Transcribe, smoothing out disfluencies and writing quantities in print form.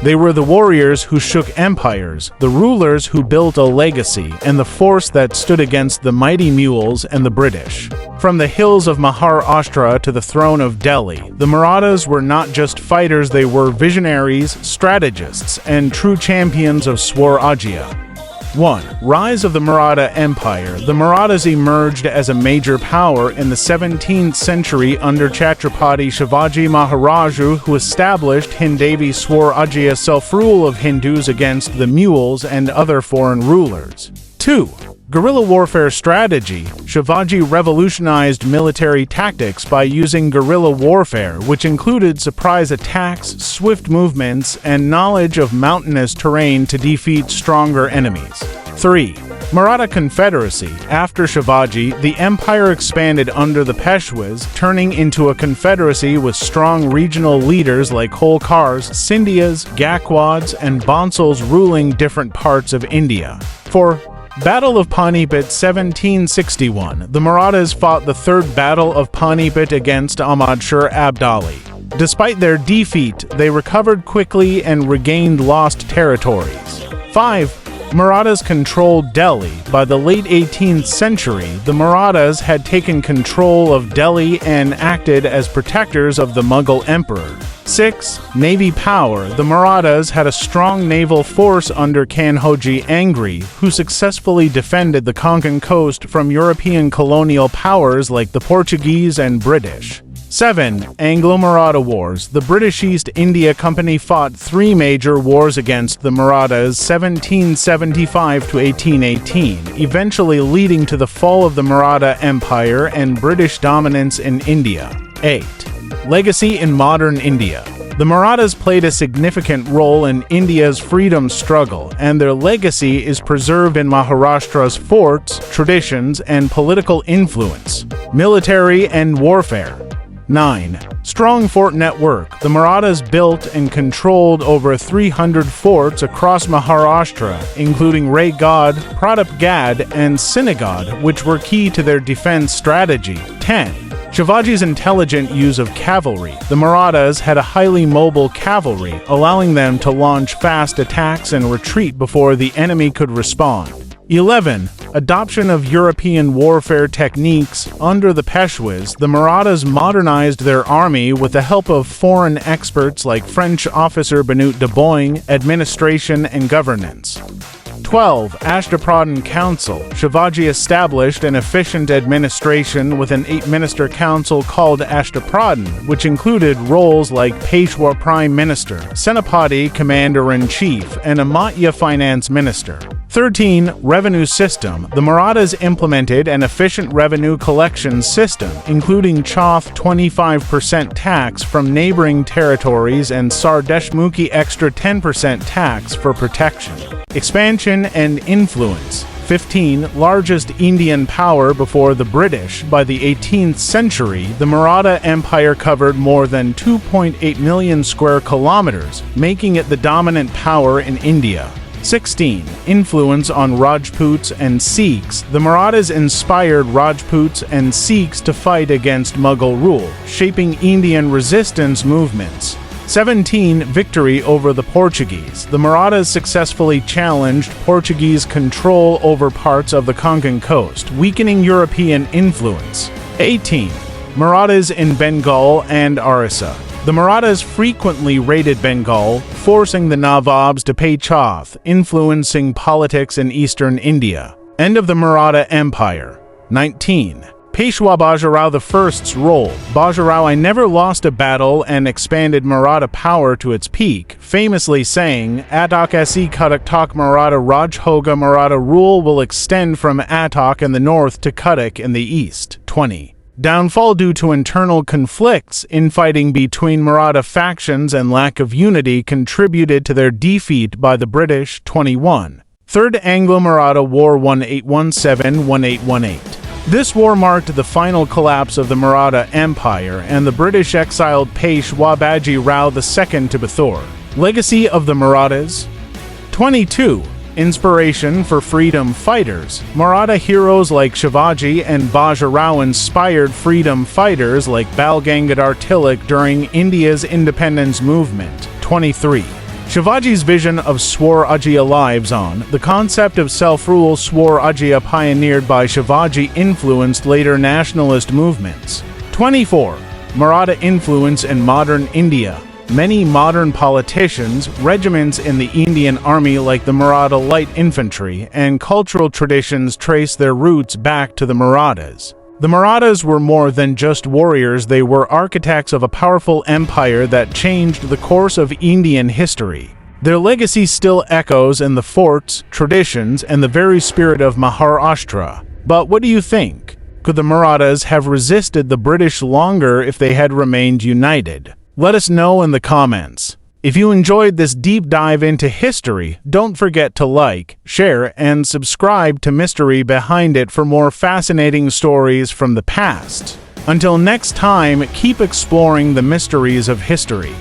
They were the warriors who shook empires, the rulers who built a legacy, and the force that stood against the mighty Mughals and the British. From the hills of Maharashtra to the throne of Delhi, the Marathas were not just fighters, they were visionaries, strategists, and true champions of Swarajya. 1. Rise of the Maratha Empire. The Marathas emerged as a major power in the 17th century under Chhatrapati Shivaji Maharaj, who established Hindavi Swarajya, self-rule of Hindus against the Mughals and other foreign rulers. 2. Guerrilla warfare strategy. Shivaji revolutionized military tactics by using guerrilla warfare, which included surprise attacks, swift movements, and knowledge of mountainous terrain to defeat stronger enemies. 3. Maratha Confederacy. After Shivaji, the empire expanded under the Peshwas, turning into a confederacy with strong regional leaders like Holkars, Scindias, Gaekwads, and Bonsals ruling different parts of India. 4. Battle of Panipat 1761. The Marathas fought the Third Battle of Panipat against Ahmad Shah Abdali. Despite their defeat, they recovered quickly and regained lost territories. 5. Marathas controlled Delhi. By the late 18th century, the Marathas had taken control of Delhi and acted as protectors of the Mughal emperor. 6. Navy power. The Marathas had a strong naval force under Kanhoji Angry, who successfully defended the Konkan coast from European colonial powers like the Portuguese and British. 7. Anglo-Maratha Wars. The British East India Company fought 3 major wars against the Marathas 1775 to 1818, eventually leading to the fall of the Maratha Empire and British dominance in India. 8. Legacy in modern India. The Marathas played a significant role in India's freedom struggle, and their legacy is preserved in Maharashtra's forts, traditions, and political influence. Military and warfare. 9. Strong fort network. The Marathas built and controlled over 300 forts across Maharashtra, including Raigad, Pratapgarh, and Sinagad, which were key to their defense strategy. 10. Shivaji's intelligent use of cavalry. The Marathas had a highly mobile cavalry, allowing them to launch fast attacks and retreat before the enemy could respond. 11. Adoption of European warfare techniques. Under the Peshwas, the Marathas modernized their army with the help of foreign experts like French officer Benut de Boing, administration and governance. 12. Ashtapradhan Council. Shivaji established an efficient administration with an 8-minister council called Ashtapradhan, which included roles like Peshwa Prime Minister, Senapati Commander-in-Chief, and Amatya Finance Minister. 13. Revenue system. The Marathas implemented an efficient revenue collection system, including Chauth 25% tax from neighboring territories and Sardeshmukhi extra 10% tax for protection. Expansion and influence. 15. Largest Indian power before the British. By the 18th century, the Maratha Empire covered more than 2.8 million square kilometers, making it the dominant power in India. 16. Influence on Rajputs and Sikhs. The Marathas inspired Rajputs and Sikhs to fight against Mughal rule, shaping Indian resistance movements. 17. Victory over the Portuguese. The Marathas successfully challenged Portuguese control over parts of the Konkan coast, weakening European influence. 18. Marathas in Bengal and Orissa. The Marathas frequently raided Bengal, forcing the Nawabs to pay chauth, influencing politics in eastern India. End of the Maratha Empire. 19. Peshwa Bajirao I's role. Bajirao I never lost a battle and expanded Maratha power to its peak, famously saying, Atak se Cuttack tak Maratha Raj hoga. Maratha rule will extend from Atak in the north to Cuttack in the east. 20. Downfall due to internal conflicts. Infighting between Maratha factions and lack of unity contributed to their defeat by the British. 21. Third Anglo-Maratha War 1817-1818. This war marked the final collapse of the Maratha Empire, and the British exiled Peshwa Bajirao II to Bathur. Legacy of the Marathas. 22. Inspiration for freedom fighters. Maratha heroes like Shivaji and Bajirao inspired freedom fighters like Bal Gangadhar Tilak during India's independence movement. 23. Shivaji's vision of Swarajya lives on. The concept of self-rule Swarajya pioneered by Shivaji influenced later nationalist movements. 24. Maratha influence in modern India. Many modern politicians, regiments in the Indian Army like the Maratha Light Infantry, and cultural traditions trace their roots back to the Marathas. The Marathas were more than just warriors, they were architects of a powerful empire that changed the course of Indian history. Their legacy still echoes in the forts, traditions, and the very spirit of Maharashtra. But what do you think? Could the Marathas have resisted the British longer if they had remained united? Let us know in the comments. If you enjoyed this deep dive into history, don't forget to like, share, and subscribe to Mystery Behind It for more fascinating stories from the past. Until next time, keep exploring the mysteries of history.